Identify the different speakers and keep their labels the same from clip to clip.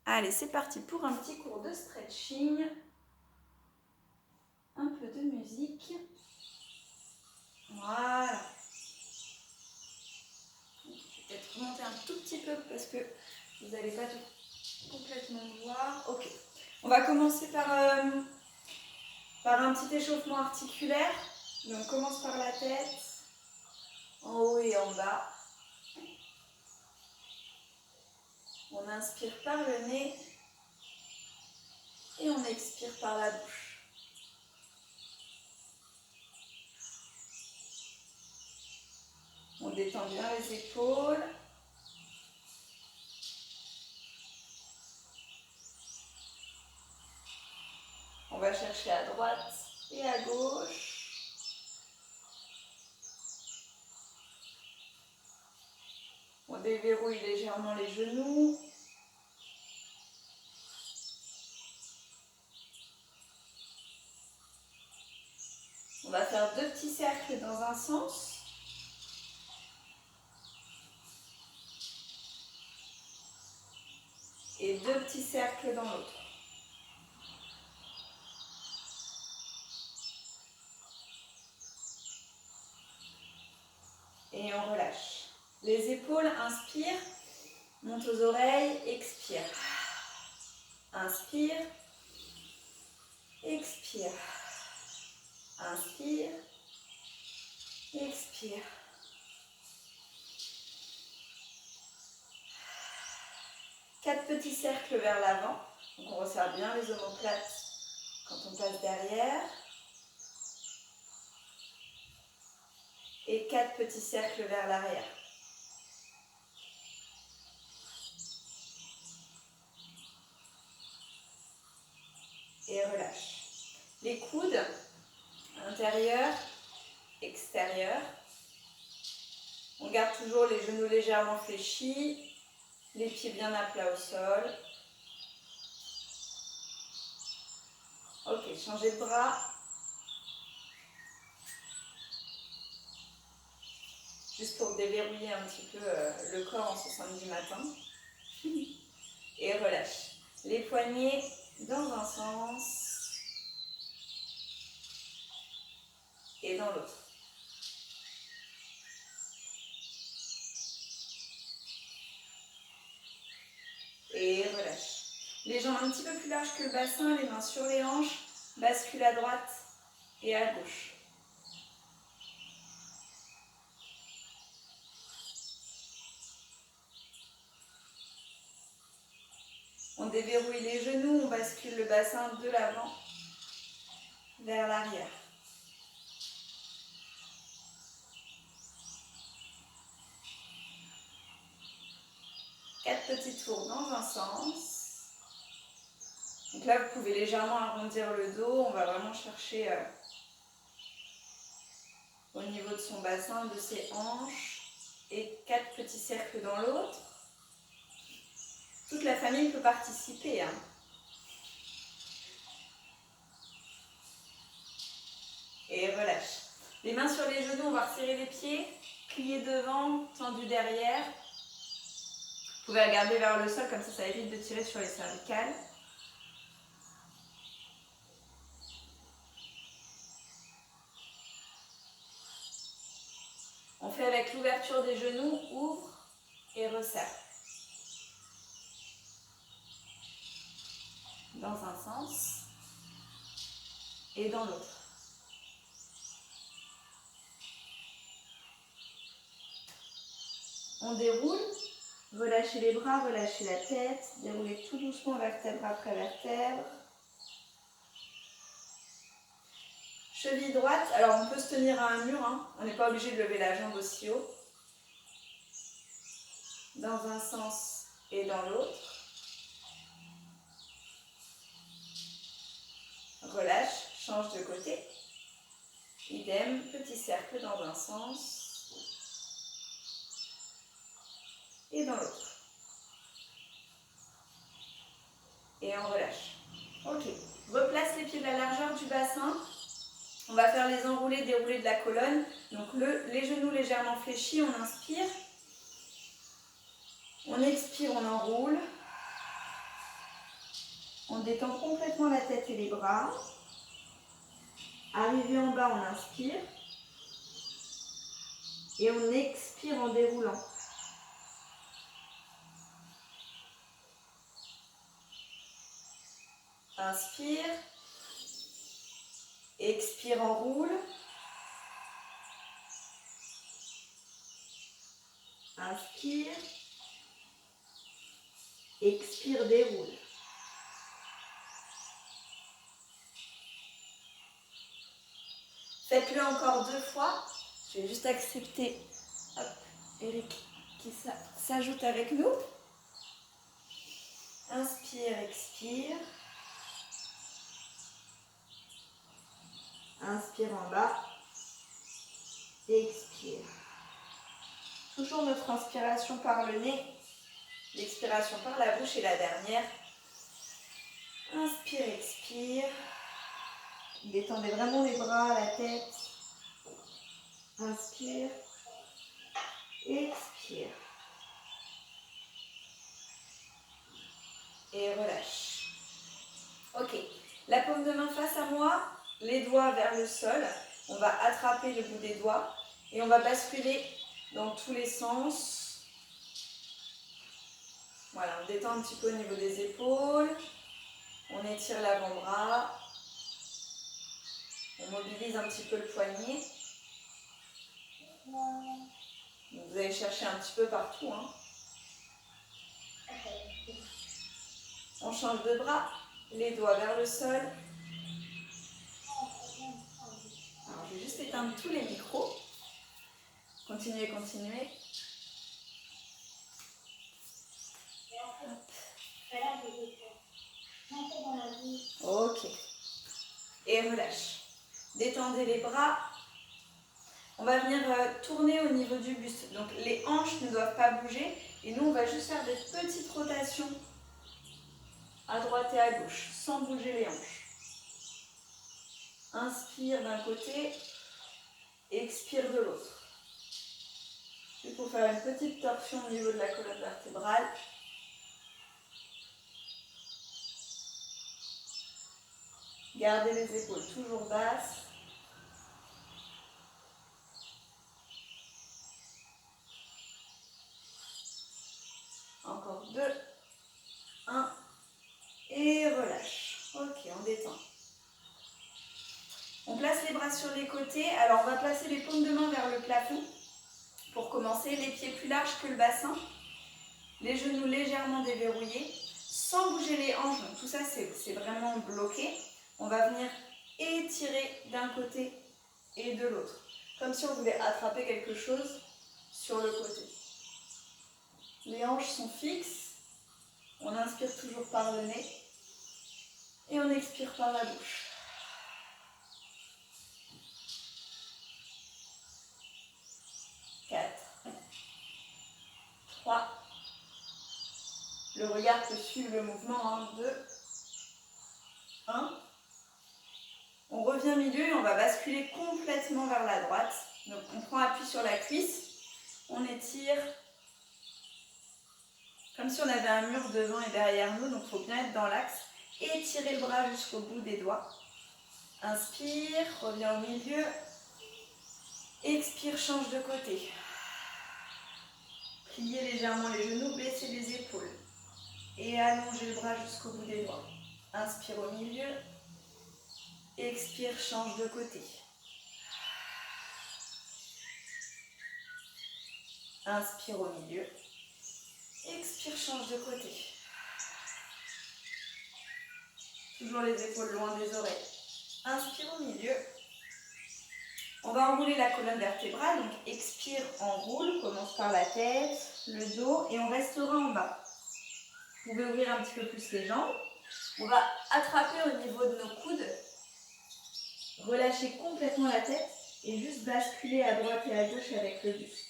Speaker 1: Allez, c'est parti pour un petit cours de stretching. Un peu de musique. Voilà. Je vais peut-être remonter un tout petit peu parce que vous n'allez pas tout complètement voir. Ok. On va commencer par un petit échauffement articulaire. Donc, on commence par la tête, en haut et en bas. On inspire par le nez et on expire par la bouche. On détend bien les épaules. On va chercher à droite et à gauche. On déverrouille légèrement les genoux. On va faire 2 petits cercles dans un sens. Et 2 petits cercles dans l'autre. Et on relâche. Les épaules, inspire, monte aux oreilles, expire. Inspire, expire. Inspire, expire. Quatre petits cercles vers l'avant. Donc on resserre bien les omoplates quand on passe derrière. Et 4 petits cercles vers l'arrière. Et relâche. Les coudes, intérieur, extérieur. On garde toujours les genoux légèrement fléchis, les pieds bien à plat au sol. Ok, changez de bras. Juste pour déverrouiller un petit peu le corps en ce samedi matin. Et relâche. Les poignets dans un sens et dans l'autre. Et relâche. Les jambes un petit peu plus larges que le bassin, les mains sur les hanches, bascule à droite et à gauche. On déverrouille les genoux, on bascule le bassin de l'avant vers l'arrière. Quatre petits tours dans un sens. Donc là, vous pouvez légèrement arrondir le dos. On va vraiment chercher au niveau de son bassin, de ses hanches. Et 4 petits cercles dans l'autre. Toute la famille peut participer. Hein. Et relâche. Les mains sur les genoux, on va resserrer les pieds. Plier devant, tendu derrière. Vous pouvez regarder vers le sol, comme ça évite de tirer sur les cervicales. On fait avec l'ouverture des genoux, ouvre et resserre. Dans un sens et dans l'autre. On déroule, relâchez les bras, relâchez la tête, déroulez tout doucement vertèbre après vertèbre. Cheville droite, alors on peut se tenir à un mur, hein. On n'est pas obligé de lever la jambe aussi haut. Dans un sens et dans l'autre. Relâche, change de côté. Idem, petit cercle dans un sens et dans l'autre. Et on relâche. Ok, replace les pieds de la largeur du bassin. On va faire les enroulés, déroulés de la colonne. Donc les genoux légèrement fléchis, on inspire. On expire, on enroule. détend complètement la tête et les bras. Arrivé en bas, on inspire. Et on expire en déroulant. Inspire. Expire, enroule. Inspire. Expire, déroule. Faites-le encore 2 fois. Je vais juste accepter Eric qui s'ajoute avec nous. Inspire, expire. Inspire en bas. Expire. Toujours notre inspiration par le nez. L'expiration par la bouche et la dernière. Inspire, expire. Détendez vraiment les bras, la tête. Inspire. Expire. Et relâche. Ok. La paume de main face à moi, les doigts vers le sol. On va attraper le bout des doigts et on va basculer dans tous les sens. Voilà, on détend un petit peu au niveau des épaules. On étire l'avant-bras. On mobilise un petit peu le poignet. Vous allez chercher un petit peu partout, hein. On change de bras, les doigts vers le sol. Alors, je vais juste éteindre tous les micros. Continuez, continuez. Ok. Et relâche. Détendez les bras. On va venir tourner au niveau du buste. Donc les hanches ne doivent pas bouger. Et nous, on va juste faire des petites rotations à droite et à gauche, sans bouger les hanches. Inspire d'un côté, expire de l'autre. Il faut faire une petite torsion au niveau de la colonne vertébrale. Gardez les épaules toujours basses. Encore 2, 1, et relâche. Ok, on détend. On place les bras sur les côtés. Alors, on va placer les paumes de main vers le plafond. Pour commencer, les pieds plus larges que le bassin. Les genoux légèrement déverrouillés. Sans bouger les hanches, donc tout ça, c'est vraiment bloqué. On va venir étirer d'un côté et de l'autre. Comme si on voulait attraper quelque chose sur le côté. Les hanches sont fixes. On inspire toujours par le nez. Et on expire par la bouche. 4, 3. Le regard peut suivre le mouvement. 2, 1. On revient milieu et on va basculer complètement vers la droite. Donc on prend appui sur la cuisse. On étire comme si on avait un mur devant et derrière nous. Donc il faut bien être dans l'axe. Étirez le bras jusqu'au bout des doigts. Inspire, reviens au milieu. Expire, change de côté. Pliez légèrement les genoux, baissez les épaules. Et allongez le bras jusqu'au bout des doigts. Inspire au milieu. Expire, change de côté. Inspire au milieu. Expire, change de côté. Toujours les épaules loin des oreilles. Inspire au milieu. On va enrouler la colonne vertébrale. Donc expire, enroule. Commence par la tête, le dos et on restera en bas. Vous pouvez ouvrir un petit peu plus les jambes. On va attraper au niveau de nos coudes. Relâcher complètement la tête et juste basculer à droite et à gauche avec le buste.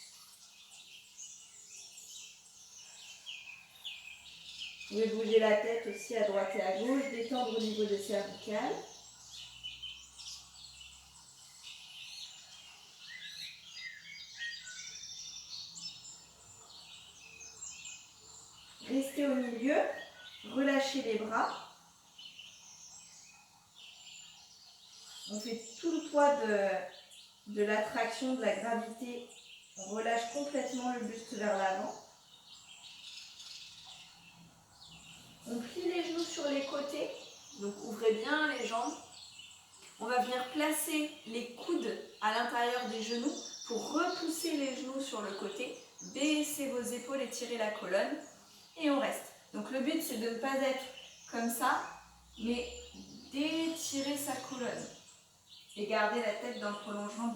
Speaker 1: Vous pouvez bouger la tête aussi à droite et à gauche, détendre au niveau des cervicales. Restez au milieu, relâchez les bras. On fait tout le poids de l'attraction, de la gravité. On relâche complètement le buste vers l'avant. On plie les genoux sur les côtés. Donc ouvrez bien les jambes. On va venir placer les coudes à l'intérieur des genoux pour repousser les genoux sur le côté. Baissez vos épaules, étirez la colonne et on reste. Donc le but c'est de ne pas être comme ça, mais d'étirer sa colonne et garder la tête dans le prolongement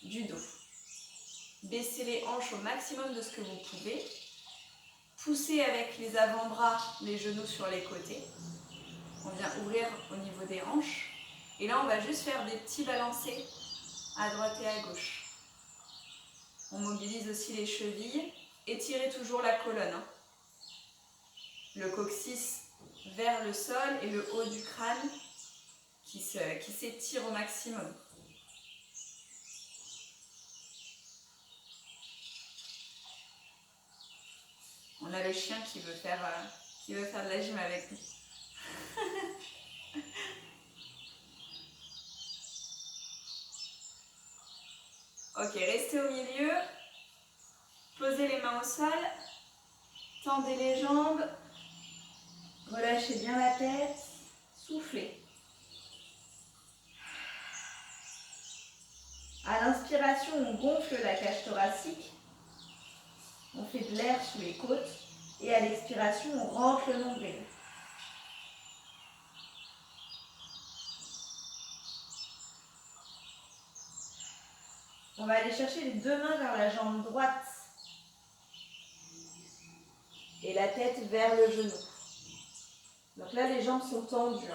Speaker 1: du dos. Baissez les hanches au maximum de ce que vous pouvez. Poussez avec les avant-bras les genoux sur les côtés. On vient ouvrir au niveau des hanches. Et là, on va juste faire des petits balancés à droite et à gauche. On mobilise aussi les chevilles. Étirez toujours la colonne. Le coccyx vers le sol et le haut du crâne qui s'étire au maximum. On a le chien qui veut faire de la gym avec nous. Ok, restez au milieu. Posez les mains au sol. Tendez les jambes. Relâchez bien la tête. Soufflez. À l'inspiration, on gonfle la cage thoracique. On fait de l'air sous les côtes. Et à l'expiration, on rentre le nombril. On va aller chercher les deux mains vers la jambe droite. Et la tête vers le genou. Donc là, les jambes sont tendues.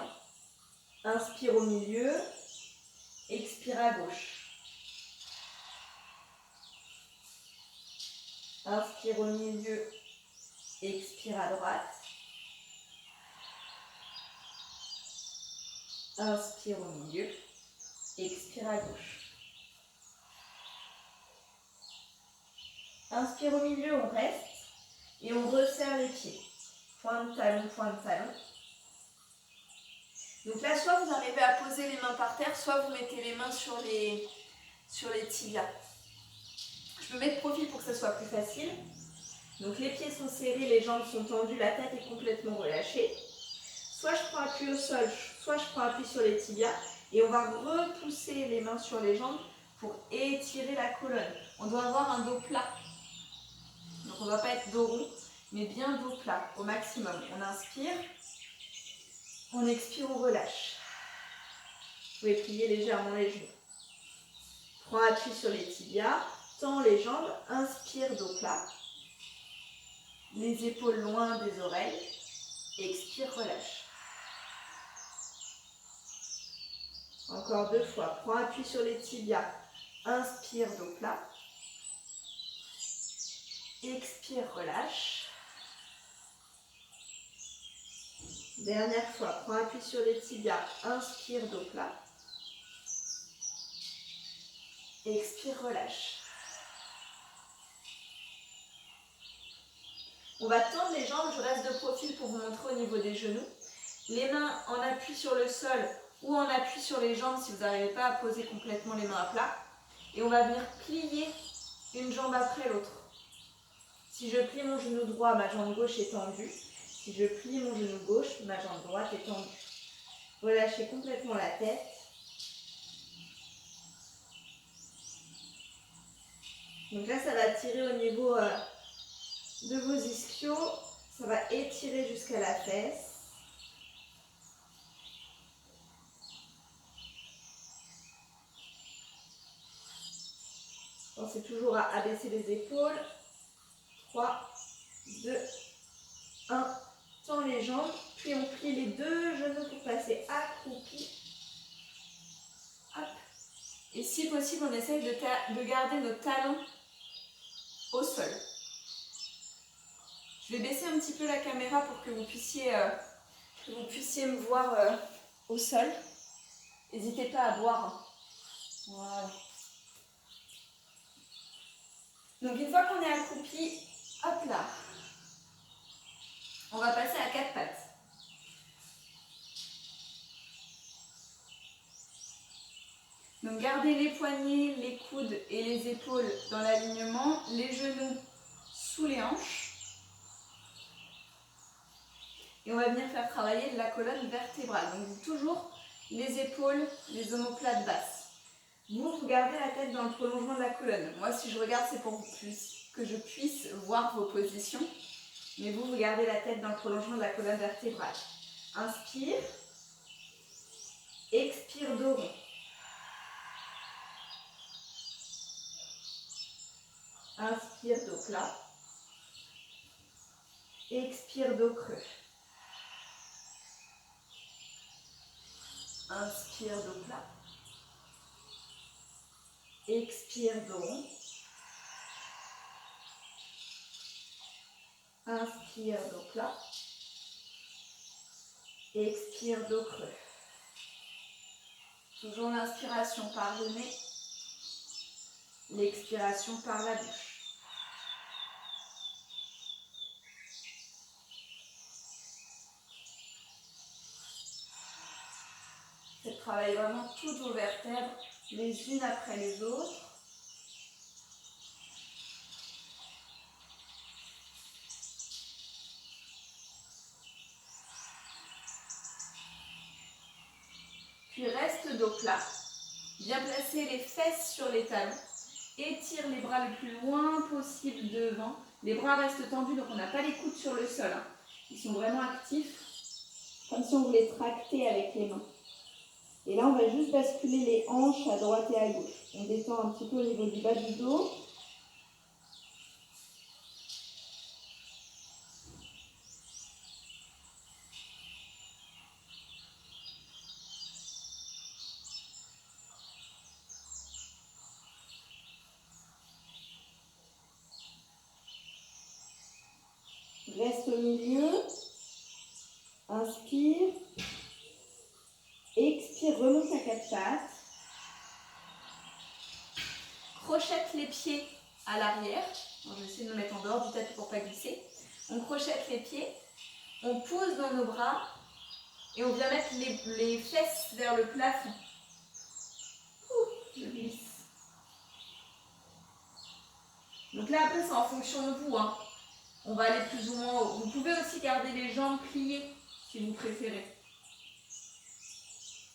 Speaker 1: Inspire au milieu. Expire à gauche. Inspire au milieu. Expire à droite. Inspire au milieu. Expire à gauche. Inspire au milieu, on reste. Et on resserre les pieds. Point de talon, point de talon. Donc là, soit vous arrivez à poser les mains par terre, soit vous mettez les mains sur les tibias. Je me mets de profil pour que ce soit plus facile. Donc les pieds sont serrés, les jambes sont tendues, la tête est complètement relâchée. Soit je prends appui au sol, soit je prends appui sur les tibias. Et on va repousser les mains sur les jambes pour étirer la colonne. On doit avoir un dos plat. Donc on ne doit pas être dos rond, mais bien dos plat au maximum. On inspire, on expire, on relâche. Vous pouvez plier légèrement les genoux. Prends appui sur les tibias, tends les jambes, inspire dos plat. Les épaules loin des oreilles. Expire, relâche. Encore deux fois. Prends appui sur les tibias. Inspire, dos plat. Expire, relâche. Dernière fois. Prends appui sur les tibias. Inspire, dos plat. Expire, relâche. On va tendre les jambes, je reste de profil pour vous montrer au niveau des genoux. Les mains en appui sur le sol ou en appui sur les jambes si vous n'arrivez pas à poser complètement les mains à plat. Et on va venir plier une jambe après l'autre. Si je plie mon genou droit, ma jambe gauche est tendue. Si je plie mon genou gauche, ma jambe droite est tendue. Relâchez complètement la tête. Donc là, ça va tirer au niveau de vos ischios. Ça va étirer jusqu'à la fesse. Pensez toujours à abaisser les épaules. 3, 2, 1. Tends les jambes. Puis on plie les deux genoux pour passer accroupi. Hop. Et si possible, on essaye de garder nos talons au sol. Je vais baisser un petit peu la caméra pour que vous puissiez me voir au sol. N'hésitez pas à boire. Voilà. Donc une fois qu'on est accroupi, hop là, on va passer à quatre pattes. Donc gardez les poignets, les coudes et les épaules dans l'alignement, les genoux sous les hanches. Et on va venir faire travailler la colonne vertébrale. Donc toujours les épaules, les omoplates basses. Vous gardez la tête dans le prolongement de la colonne. Moi, si je regarde, c'est pour que je puisse voir vos positions. Mais vous gardez la tête dans le prolongement de la colonne vertébrale. Inspire. Expire, dos rond. Inspire, dos plat. Expire, dos creux. Inspire, dos plat. Expire, dos rond. Inspire, dos plat. Expire, dos creux. Toujours l'inspiration par le nez. L'expiration par la bouche. Faites travailler vraiment toutes vos vertèbres, les unes après les autres. Puis reste dos plat. Bien placer les fesses sur les talons. Étire les bras le plus loin possible devant. Les bras restent tendus, donc on n'a pas les coudes sur le sol. Ils sont vraiment actifs, comme si on voulait tracter avec les mains. Et là, on va juste basculer les hanches à droite et à gauche. On détend un petit peu au niveau du bas du dos. Reste au milieu. Inspire. Expire, remonte à quatre pattes. Crochette les pieds à l'arrière. Je vais essayer de me mettre en dehors du tapis pour ne pas glisser. On crochette les pieds. On pose dans nos bras. Et on vient mettre les fesses vers le plafond. Je glisse. Donc là, après, c'est en fonction de vous. On va aller plus ou moins haut. Vous pouvez aussi garder les jambes pliées, si vous préférez.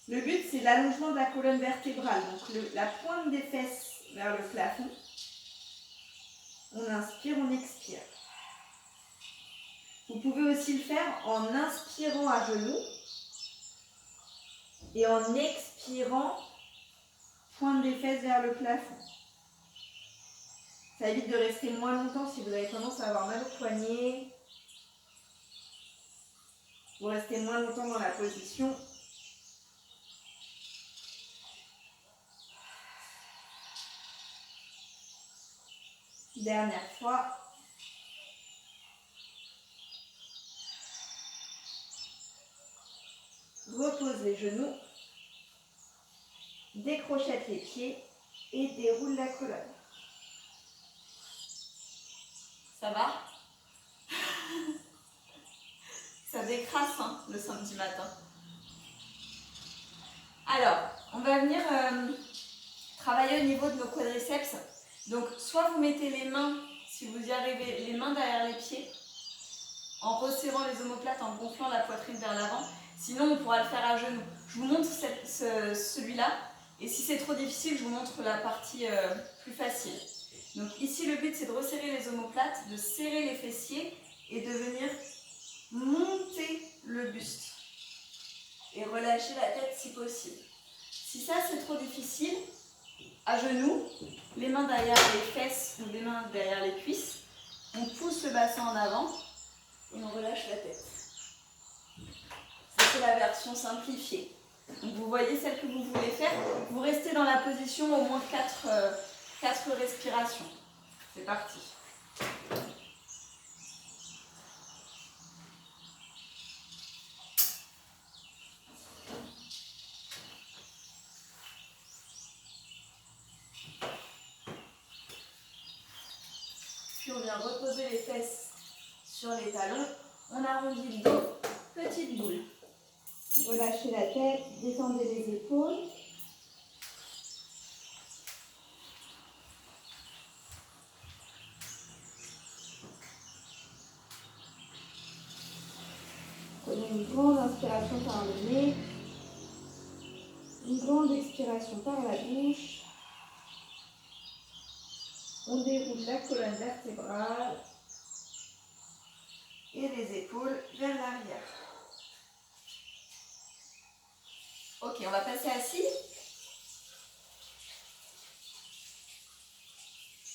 Speaker 1: Le but, c'est l'allongement de la colonne vertébrale. Donc la pointe des fesses vers le plafond. On inspire, on expire. Vous pouvez aussi le faire en inspirant à genoux et en expirant, pointe des fesses vers le plafond. Ça évite de rester moins longtemps si vous avez tendance à avoir mal au poignet. Vous restez moins longtemps dans la position. Dernière fois. Repose les genoux. Décrochette les pieds et déroule la colonne. Ça va? Ça décrasse le samedi matin. Alors, on va venir travailler au niveau de nos quadriceps. Donc, soit vous mettez les mains, si vous y arrivez, les mains derrière les pieds, en resserrant les omoplates, en gonflant la poitrine vers l'avant. Sinon, on pourra le faire à genoux. Je vous montre celui-là. Et si c'est trop difficile, je vous montre la partie plus facile. Donc ici, le but, c'est de resserrer les omoplates, de serrer les fessiers et de venir monter le buste. Et relâcher la tête si possible. Si ça, c'est trop difficile, à genoux, les mains derrière les fesses ou les mains derrière les cuisses, on pousse le bassin en avant et on relâche la tête. Ça, c'est la version simplifiée. Donc vous voyez celle que vous voulez faire, vous restez dans la position au moins 4 respirations. C'est parti. Puis on vient reposer les fesses sur les talons. On arrondit le dos, petite boule. Relâchez la tête, détendez les épaules. Prenez une grande inspiration par le nez. Une grande expiration par la bouche. On déroule la colonne vertébrale et les épaules vers l'arrière. Ok, on va passer assis.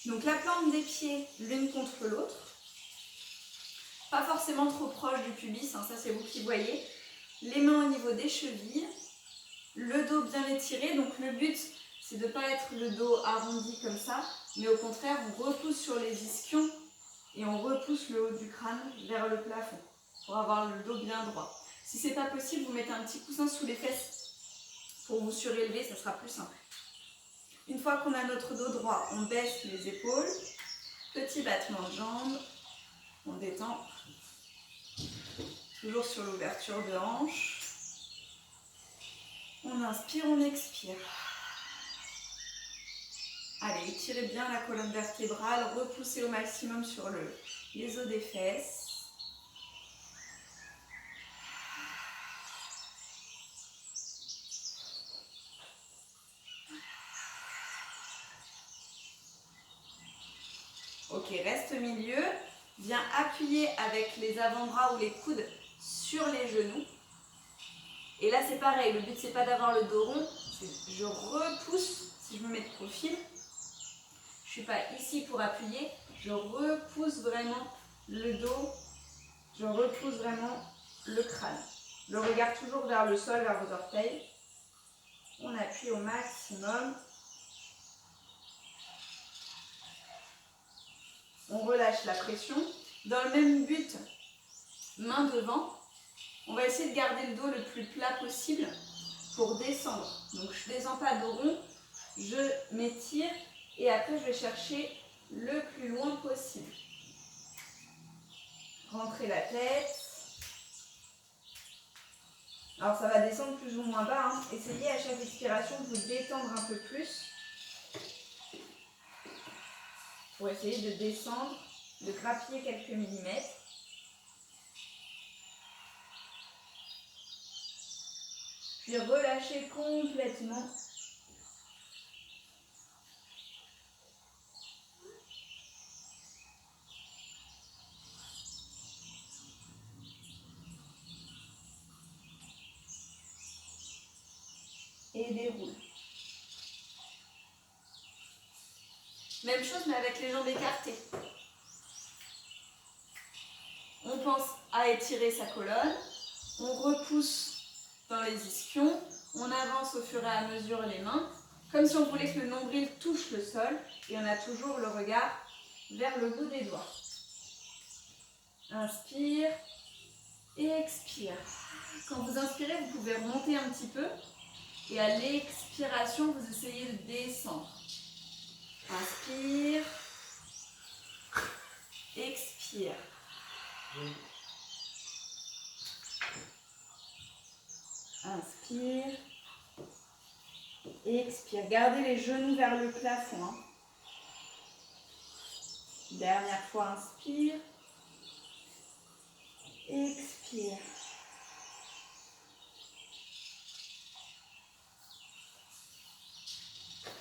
Speaker 1: Donc la plante des pieds l'une contre l'autre. Pas forcément trop proche du pubis, hein, ça c'est vous qui voyez. Les mains au niveau des chevilles. Le dos bien étiré, donc le but c'est de ne pas être le dos arrondi comme ça, mais au contraire on repousse sur les ischions et on repousse le haut du crâne vers le plafond pour avoir le dos bien droit. Si ce n'est pas possible, vous mettez un petit coussin sous les fesses pour vous surélever, ça sera plus simple. Une fois qu'on a notre dos droit, on baisse les épaules, petit battement de jambes, on détend, toujours sur l'ouverture de hanche. On inspire, on expire. Allez, étirez bien la colonne vertébrale, repoussez au maximum sur les os des fesses. Ok, reste au milieu. Viens appuyer avec les avant-bras ou les coudes sur les genoux. Et là, c'est pareil, le but, c'est pas d'avoir le dos rond. Je repousse, si je me mets de profil. Je ne suis pas ici pour appuyer. Je repousse vraiment le dos. Je repousse vraiment le crâne. Le regard toujours vers le sol, vers vos orteils. On appuie au maximum. On relâche la pression. Dans le même but, main devant, on va essayer de garder le dos le plus plat possible pour descendre. Donc je ne descends pas dos rond, je m'étire et après je vais chercher le plus loin possible. Rentrez la tête. Alors ça va descendre plus ou moins bas, hein. Essayez à chaque expiration de vous détendre un peu plus pour essayer de descendre, de grappiller quelques millimètres. Puis relâchez complètement. Et déroule. Même chose mais avec les jambes écartées. On pense à étirer sa colonne, on repousse dans les ischions, on avance au fur et à mesure les mains, comme si on voulait que le nombril touche le sol et on a toujours le regard vers le bout des doigts. Inspire et expire. Quand vous inspirez, vous pouvez remonter un petit peu et à l'expiration, vous essayez de descendre. Inspire, expire. Inspire, expire. Gardez les genoux vers le plafond. Hein. Dernière fois, inspire, expire.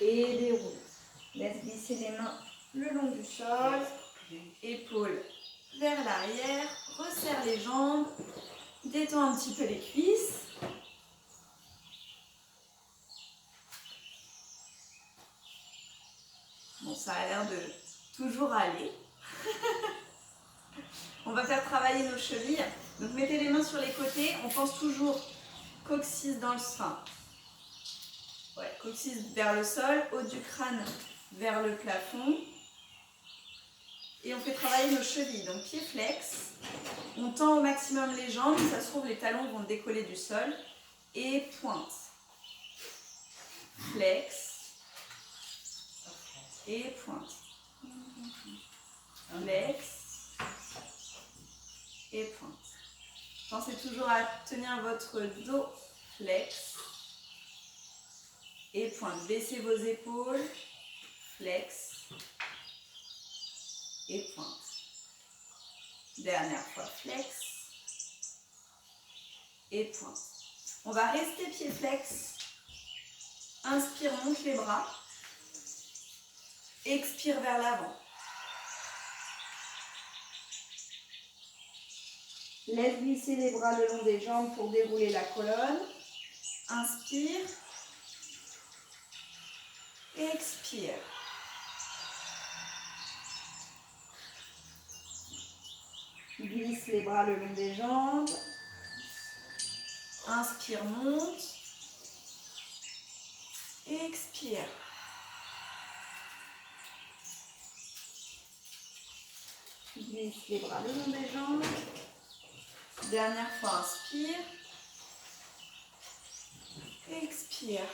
Speaker 1: Et déroule. Laisse glisser les mains le long du sol. Épaules vers l'arrière. Resserre les jambes. Détends un petit peu les cuisses. Bon, ça a l'air de toujours aller. On va faire travailler nos chevilles. Donc mettez les mains sur les côtés. On pense toujours coccyx dans le sein. Ouais, coccyx vers le sol, haut du crâne vers le plafond. Et on fait travailler nos chevilles. Donc pieds flex. On tend au maximum les jambes. Si ça se trouve, les talons vont décoller du sol. Et pointe. Flex. Et pointe. Flex. Et pointe. Pensez toujours à tenir votre dos flex. Et pointe. Baissez vos épaules. Flex. Et pointe. Dernière fois, flex. et pointe. On va rester pied flex. Inspire, monte les bras. Expire vers l'avant. Laisse glisser les bras le long des jambes pour dérouler la colonne. Inspire. Expire. Glisse les bras le long des jambes. Inspire, monte. Expire. Glisse les bras le long des jambes. Dernière fois, inspire. Expire.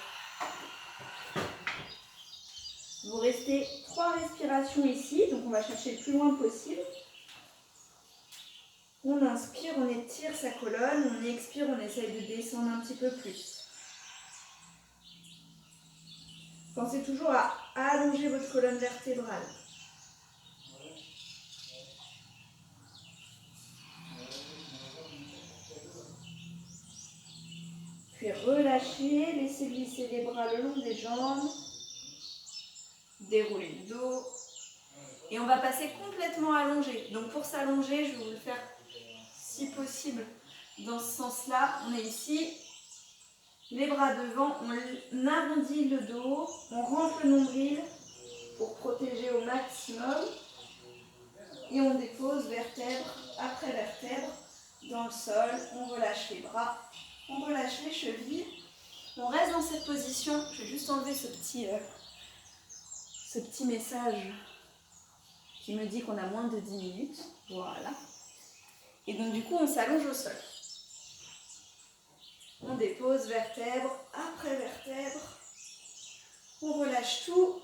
Speaker 1: Vous restez 3 respirations ici, donc on va chercher le plus loin possible. On inspire, on étire sa colonne, on expire, on essaye de descendre un petit peu plus. Pensez toujours à allonger votre colonne vertébrale. Puis relâchez, laissez glisser les bras le long des jambes. Déroulez le dos. Et on va passer complètement allongé. Donc pour s'allonger, je vais vous le faire si possible dans ce sens-là. On est ici, les bras devant, on arrondit le dos, on rentre le nombril pour protéger au maximum. Et on dépose vertèbre après vertèbre dans le sol. On relâche les bras, on relâche les chevilles. On reste dans cette position. Je vais juste enlever ce petit message qui me dit qu'on a moins de 10 minutes. Voilà. Et donc du coup, on s'allonge au sol. On dépose vertèbre après vertèbre. On relâche tout.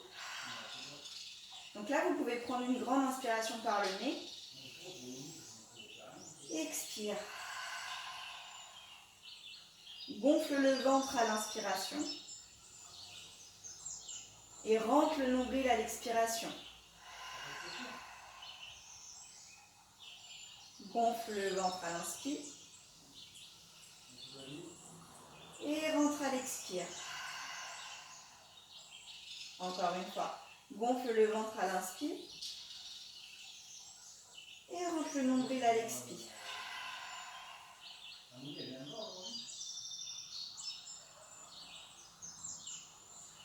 Speaker 1: Donc là, vous pouvez prendre une grande inspiration par le nez. Expire. Gonfle le ventre à l'inspiration. Et rentre le nombril à l'expiration. Gonfle le ventre à l'inspire. Et rentre à l'expire. Encore une fois. Gonfle le ventre à l'inspire. Et rentre le nombril à l'expire.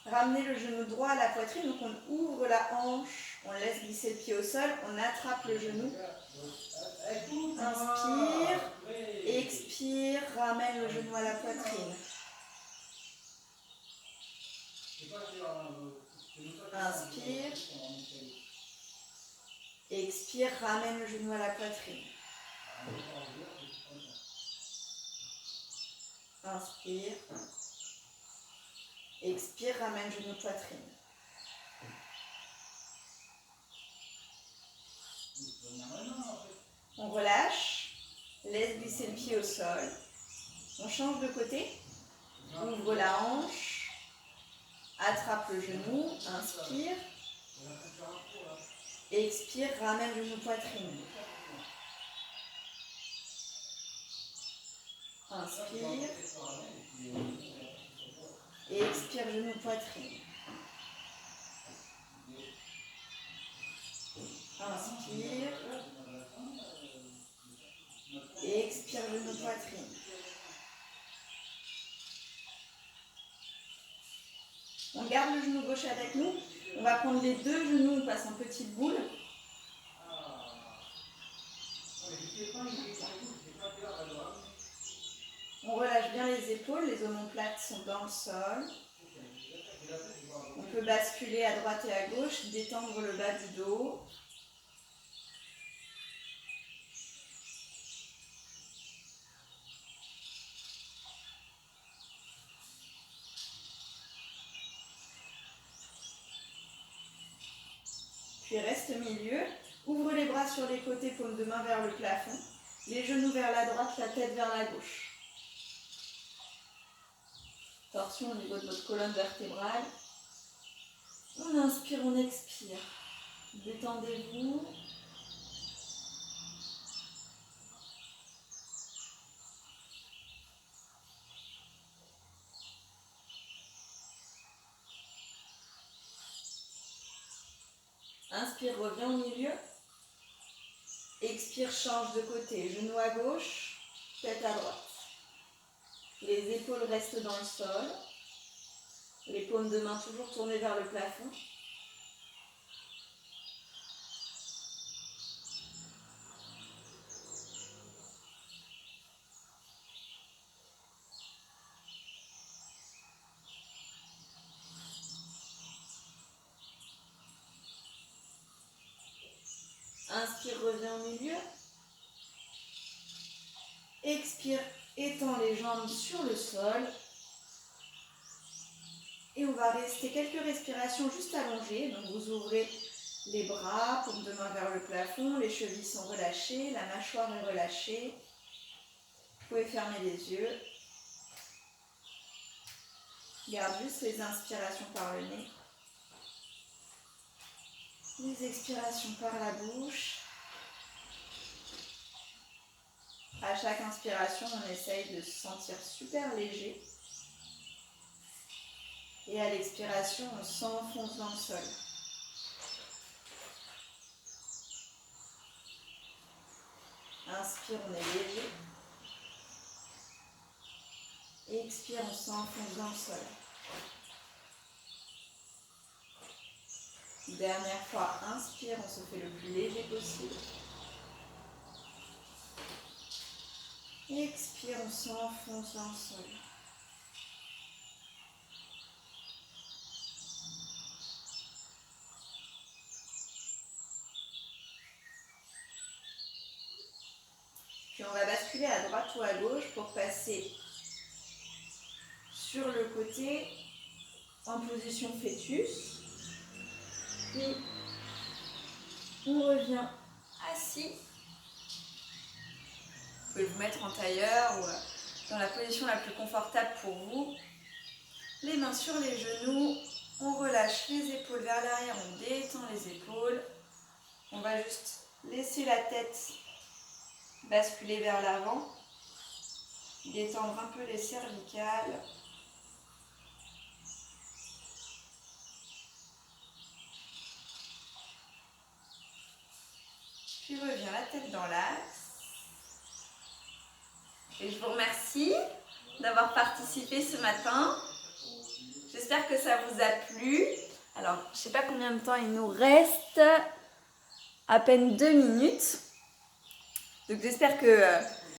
Speaker 1: Ramenez le genou droit à la poitrine. Donc on ouvre la hanche. On laisse glisser le pied au sol. On attrape le genou. Inspire. Expire. Ramène le genou à la poitrine. Inspire. Expire, ramène le genou à la poitrine. Inspire. Expire, ramène genou poitrine. On relâche. Laisse glisser le pied au sol. On change de côté. Ouvre la hanche. Attrape le genou. Inspire. Expire, ramène genou poitrine. Inspire. Et expire, genou poitrine. Inspire. Et expire, genou poitrine. On garde le genou gauche avec nous. On va prendre les deux genoux, on passe en petite boule. On relâche bien les épaules, les omoplates sont dans le sol. On peut basculer à droite et à gauche, détendre le bas du dos. Puis reste au milieu. Ouvre les bras sur les côtés, paume de main vers le plafond. Les genoux vers la droite, la tête vers la gauche. Torsion au niveau de votre colonne vertébrale. On inspire, on expire. Détendez-vous. Inspire, reviens au milieu. Expire, change de côté. Genou à gauche, tête à droite. Les épaules restent dans le sol. Les paumes de main toujours tournées vers le plafond. Inspire, reviens au milieu. Expire, étends les jambes sur le sol. Et on va rester quelques respirations juste allongées. Donc vous ouvrez les bras, paumes de main vers le plafond, les chevilles sont relâchées, la mâchoire est relâchée. Vous pouvez fermer les yeux. Garde juste les inspirations par le nez. Les expirations par la bouche. À chaque inspiration, on essaye de se sentir super léger. Et à l'expiration, on s'enfonce dans le sol. Inspire, on est léger. Expire, on s'enfonce dans le sol. Dernière fois, inspire, on se fait le plus léger possible. Expire, on s'enfonce dans le sol. Puis on va basculer à droite ou à gauche pour passer sur le côté en position fœtus. Puis on revient assis. Vous pouvez vous mettre en tailleur ou dans la position la plus confortable pour vous. Les mains sur les genoux, on relâche les épaules vers l'arrière, on détend les épaules. On va juste laisser la tête basculer vers l'avant, détendre un peu les cervicales. Puis revient la tête dans l'axe. Et je vous remercie d'avoir participé ce matin. J'espère que ça vous a plu. Alors, je ne sais pas combien de temps il nous reste. À peine 2 minutes. Donc j'espère que